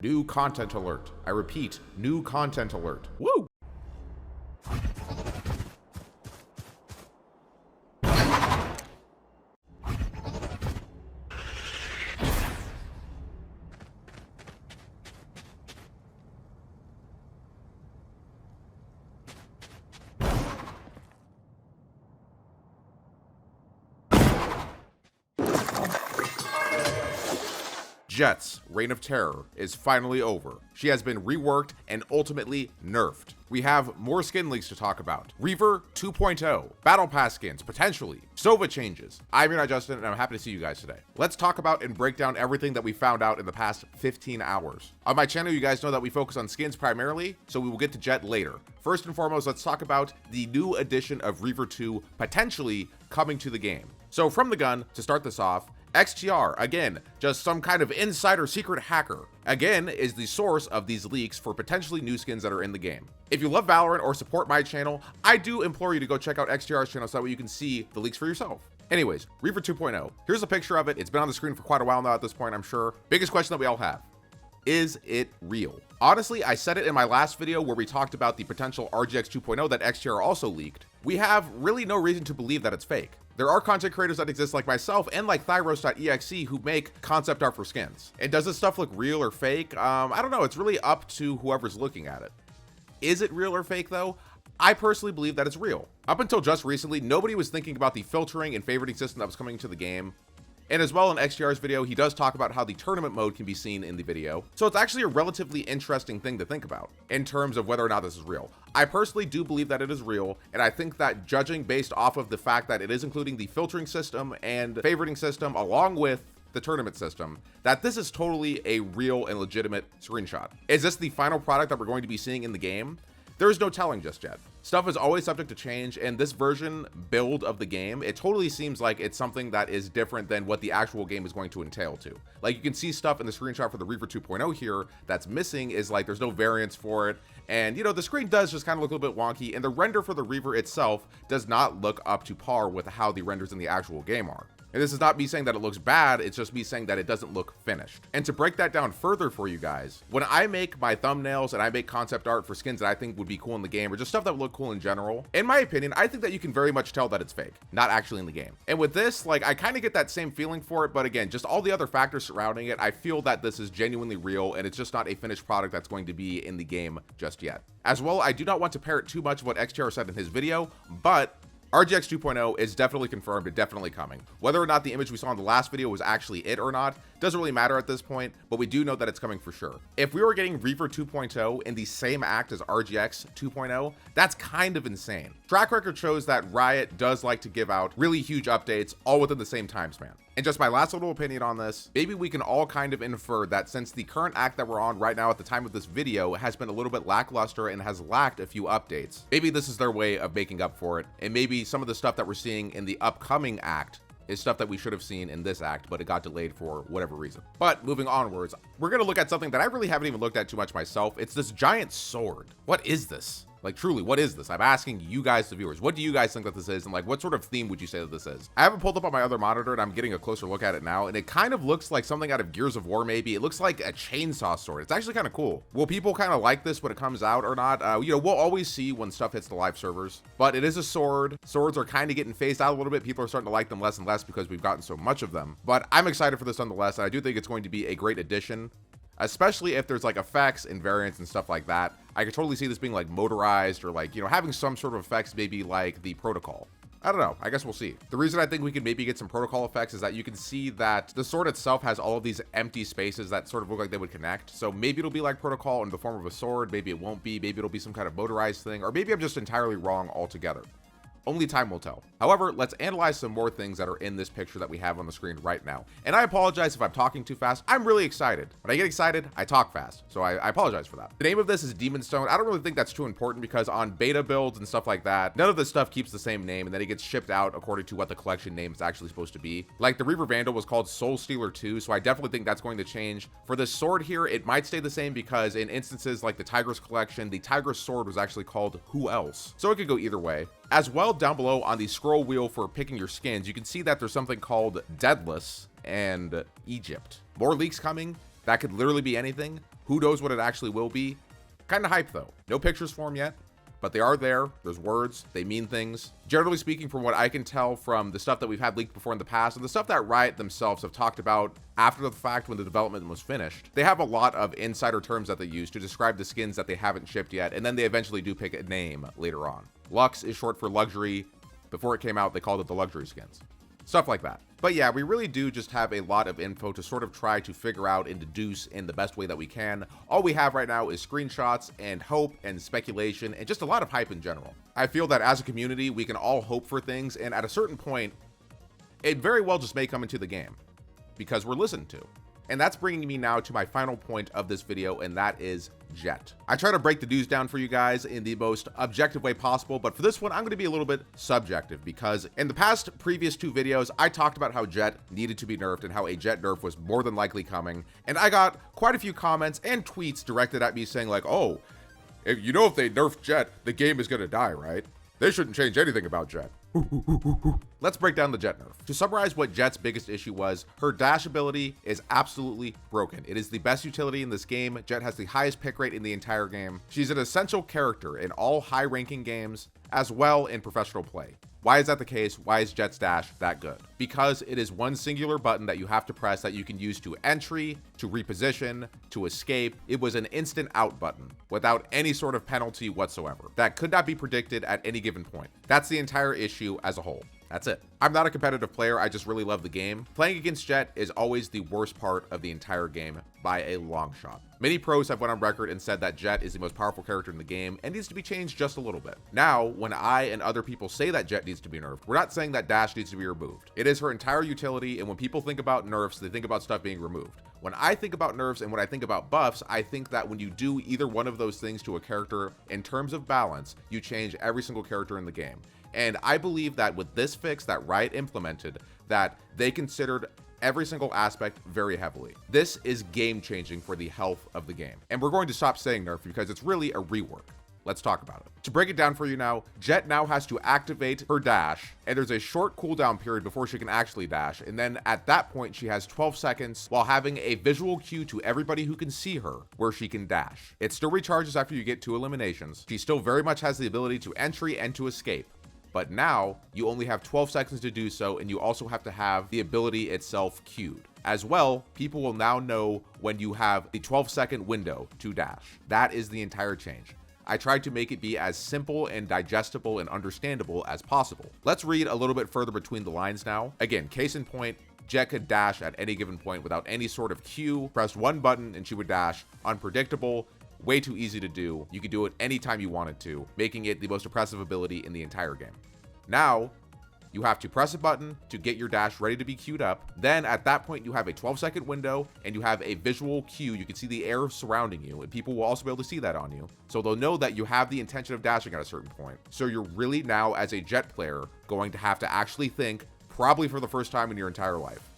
New content alert. I repeat, new content alert. Woo! Jett's reign of terror is finally over. She has been reworked and ultimately nerfed. We have more skin leaks to talk about. Reaver 2.0, Battle Pass skins, potentially, sova changes. I'm urnotjustin, and I'm happy to see you guys today. Let's talk about and break down everything that we found out in the past 15 hours. On my channel, you guys know that we focus on skins primarily, so we will get to Jett later. First and foremost, let's talk about the new edition of Reaver 2 potentially coming to the game. So from the gun, to start this off, XTR, again, just some kind of insider secret hacker, again, is the source of these leaks for potentially new skins that are in the game. If you love Valorant or support my channel, I do implore you to go check out XTR's channel so that way you can see the leaks for yourself. Anyways, Reaver 2.0. Here's a picture of it. It's been on the screen for quite a while now at this point, I'm sure. Biggest question that we all have. Is it real? Honestly, I said it in my last video where we talked about the potential RGX 2.0 that XTR also leaked. We have really no reason to believe that it's fake. There are content creators that exist like myself and like Thyros.exe who make concept art for skins. And does this stuff look real or fake? I don't know. It's really up to whoever's looking at it. Is it real or fake though? I personally believe that it's real. Up until just recently, nobody was thinking about the filtering and favoriting system that was coming to the game. And as well in XTR's video, he does talk about how the tournament mode can be seen in the video. So it's actually a relatively interesting thing to think about in terms of whether or not this is real. I personally do believe that it is real, and I think that judging based off of the fact that it is including the filtering system and favoriting system along with the tournament system, that this is totally a real and legitimate screenshot. Is this the final product that we're going to be seeing in the game? There is no telling just yet. Stuff is always subject to change, and this version build of the game, it totally seems like it's something that is different than what the actual game is going to entail to. Like, you can see stuff in the screenshot for the Reaver 2.0 here that's missing is like there's no variance for it, and you know, the screen does just kind of look a little bit wonky, and the render for the Reaver itself does not look up to par with how the renders in the actual game are. And this is not me saying that it looks bad, it's just me saying that it doesn't look finished. And to break that down further for you guys, when I make my thumbnails and I make concept art for skins that I think would be cool in the game, or just stuff that would look cool in general, in my opinion, I think that you can very much tell that it's fake, not actually in the game. And with this, like, I kind of get that same feeling for it, but again, just all the other factors surrounding it, I feel that this is genuinely real, and it's just not a finished product that's going to be in the game just yet. As well, I do not want to parrot too much of what XTR said in his video, but RGX 2.0 is definitely confirmed and definitely coming. Whether or not the image we saw in the last video was actually it or not, doesn't really matter at this point, but we do know that it's coming for sure. If we were getting Reaver 2.0 in the same act as RGX 2.0, that's kind of insane. Track record shows that Riot does like to give out really huge updates all within the same time span. And just my last little opinion on this, maybe we can all kind of infer that since the current act that we're on right now at the time of this video has been a little bit lackluster and has lacked a few updates, maybe this is their way of making up for it, and maybe some of the stuff that we're seeing in the upcoming act is stuff that we should have seen in this act, but it got delayed for whatever reason. But moving onwards, we're gonna look at something that I really haven't even looked at too much myself. It's this giant sword. What is this? Like, truly, what is this? I'm asking you guys, the viewers, what do you guys think that this is? And like, what sort of theme would you say that this is? I haven't pulled up on my other monitor and I'm getting a closer look at it now. And it kind of looks like something out of Gears of War, maybe. It looks like a chainsaw sword. It's actually kind of cool. Will people kind of like this when it comes out or not? You know, we'll always see when stuff hits the live servers, but it is a sword. Swords are kind of getting phased out a little bit. People are starting to like them less and less because we've gotten so much of them, but I'm excited for this nonetheless. And I do think it's going to be a great addition, especially if there's like effects and variants and stuff like that. I could totally see this being like motorized or like, you know, having some sort of effects, maybe like the protocol. I don't know. I guess we'll see. The reason I think we could maybe get some protocol effects is that you can see that the sword itself has all of these empty spaces that sort of look like they would connect. So maybe it'll be like protocol in the form of a sword. Maybe it won't be. Maybe it'll be some kind of motorized thing, or maybe I'm just entirely wrong altogether. Only time will tell. However, let's analyze some more things that are in this picture that we have on the screen right now. And I apologize if I'm talking too fast. I'm really excited. When I get excited, I talk fast. So I apologize for that. The name of this is Demonstone. I don't really think that's too important because on beta builds and stuff like that, none of this stuff keeps the same name, and then it gets shipped out according to what the collection name is actually supposed to be. Like the Reaver Vandal was called Soul Stealer 2, so I definitely think that's going to change. For this sword here, it might stay the same because in instances like the Tigress collection, the Tigress sword was actually called Who Else? So it could go either way. As well, down below on the scroll wheel for picking your skins, you can see that there's something called Deadless and Egypt. More leaks coming. That could literally be anything. Who knows what it actually will be? Kind of hype though. No pictures for them yet, but they are there. There's words, they mean things. Generally speaking, from what I can tell from the stuff that we've had leaked before in the past, and the stuff that Riot themselves have talked about after the fact when the development was finished, they have a lot of insider terms that they use to describe the skins that they haven't shipped yet, and then they eventually do pick a name later on. Lux is short for luxury. Before it came out, they called it the luxury skins. Stuff like that. But yeah, we really do just have a lot of info to sort of try to figure out and deduce in the best way that we can. All we have right now is screenshots and hope and speculation and just a lot of hype in general. I feel that as a community, we can all hope for things, and at a certain point, it very well just may come into the game because we're listened to. And that's bringing me now to my final point of this video, and that is JETT. I try to break the news down for you guys in the most objective way possible, but for this one, I'm going to be a little bit subjective because in the previous 2 videos, I talked about how JETT needed to be nerfed and how a JETT nerf was more than likely coming. And I got quite a few comments and tweets directed at me saying like, oh, if they nerf JETT, the game is going to die, right? They shouldn't change anything about JETT. Let's break down the JETT nerf. To summarize what JETT's biggest issue was, her dash ability is absolutely broken. It is the best utility in this game. JETT has the highest pick rate in the entire game. She's an essential character in all high-ranking games, as well in professional play. Why is that the case? Why is JETT's dash that good? Because it is one singular button that you have to press that you can use to entry, to reposition, to escape. It was an instant out button without any sort of penalty whatsoever. That could not be predicted at any given point. That's the entire issue as a whole. That's it. I'm not a competitive player, I just really love the game. Playing against JETT is always the worst part of the entire game by a long shot. Many pros have went on record and said that JETT is the most powerful character in the game and needs to be changed just a little bit. Now, when I and other people say that JETT needs to be nerfed, we're not saying that dash needs to be removed. It is her entire utility, and when people think about nerfs, they think about stuff being removed. When I think about nerfs and when I think about buffs, I think that when you do either one of those things to a character in terms of balance, you change every single character in the game. And I believe that with this fix that Riot implemented, that they considered every single aspect very heavily. This is game changing for the health of the game. And we're going to stop saying nerf because it's really a rework. Let's talk about it. To break it down for you now, JETT now has to activate her dash, and there's a short cooldown period before she can actually dash, and then at that point she has 12 seconds while having a visual cue to everybody who can see her where she can dash. It still recharges after you get 2 eliminations. She still very much has the ability to entry and to escape. But now you only have 12 seconds to do so, and you also have to have the ability itself queued. As well, people will now know when you have the 12-second window to dash. That is the entire change. I tried to make it be as simple and digestible and understandable as possible. Let's read a little bit further between the lines now. Again, case in point, JETT could dash at any given point without any sort of cue. Press one button and she would dash. Unpredictable. Way too easy to do. You could do it anytime you wanted to, making it the most impressive ability in the entire game. Now, you have to press a button to get your dash ready to be queued up. Then at that point, you have a 12-second window and you have a visual cue. You can see the air surrounding you, and people will also be able to see that on you. So they'll know that you have the intention of dashing at a certain point. So you're really now, as a JETT player, going to have to actually think, probably for the first time in your entire life.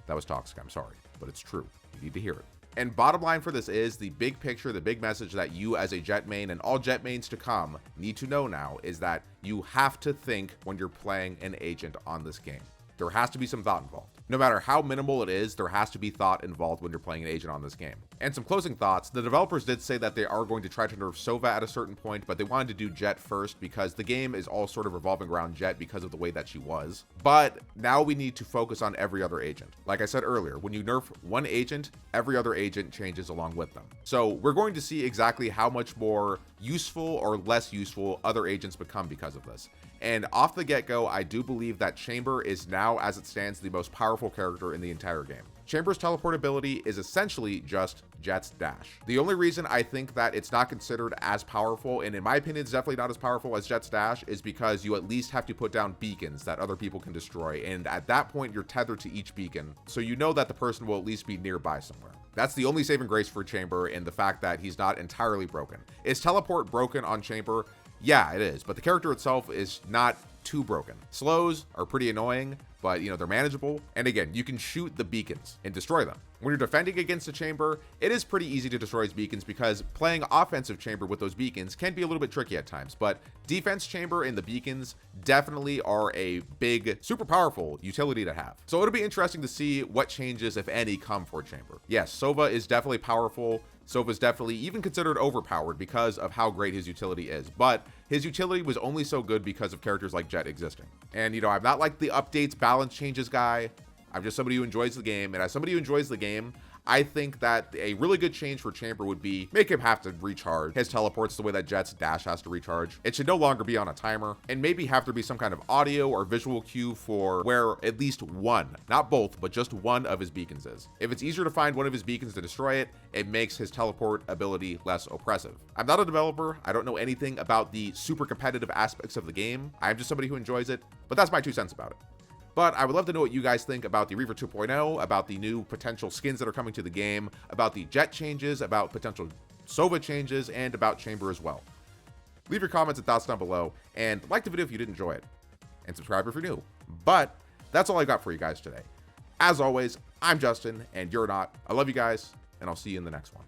That was toxic, I'm sorry, but it's true. You need to hear it. And bottom line for this is the big picture, the big message that you as a JETT main and all JETT mains to come need to know now is that you have to think when you're playing an agent on this game. There has to be some thought involved. No matter how minimal it is, there has to be thought involved when you're playing an agent on this game. And some closing thoughts, the developers did say that they are going to try to nerf Sova at a certain point, but they wanted to do JETT first because the game is all sort of revolving around JETT because of the way that she was. But now we need to focus on every other agent. Like I said earlier, when you nerf one agent, every other agent changes along with them. So we're going to see exactly how much more useful or less useful other agents become because of this. And off the get-go, I do believe that Chamber is now, as it stands, the most powerful character in the entire game. Chamber's teleportability is essentially just JETT's dash. The only reason I think that it's not considered as powerful, and in my opinion it's definitely not as powerful as JETT's dash, is because you at least have to put down beacons that other people can destroy, and at that point you're tethered to each beacon, so you know that the person will at least be nearby somewhere. That's the only saving grace for Chamber, and the fact that he's not entirely broken. Is teleport broken on Chamber? Yeah, it is, but the character itself is not too broken. Slows are pretty annoying, but they're manageable. And again, you can shoot the beacons and destroy them. When you're defending against a chamber, it is pretty easy to destroy his beacons because playing offensive chamber with those beacons can be a little bit tricky at times, but defense chamber and the beacons definitely are a big, super powerful utility to have. So it'll be interesting to see what changes, if any, come for chamber. Yes, Sova is definitely powerful. Sova is definitely even considered overpowered because of how great his utility is, but his utility was only so good because of characters like JETT existing. And you know, I'm not like the updates, balance changes guy. I'm just somebody who enjoys the game, and as somebody who enjoys the game, I think that a really good change for Chamber would be make him have to recharge his teleports the way that Jett's dash has to recharge. It should no longer be on a timer, and maybe have there be some kind of audio or visual cue for where at least one, not both, but just one of his beacons is. If it's easier to find one of his beacons to destroy it, it makes his teleport ability less oppressive. I'm not a developer. I don't know anything about the super competitive aspects of the game. I'm just somebody who enjoys it, but that's my 2 cents about it. But I would love to know what you guys think about the Reaver 2.0, about the new potential skins that are coming to the game, about the JETT changes, about potential Sova changes, and about Chamber as well. Leave your comments and thoughts down below, and like the video if you did enjoy it, and subscribe if you're new. But that's all I got for you guys today. As always, I'm Justin, and you're not. I love you guys, and I'll see you in the next one.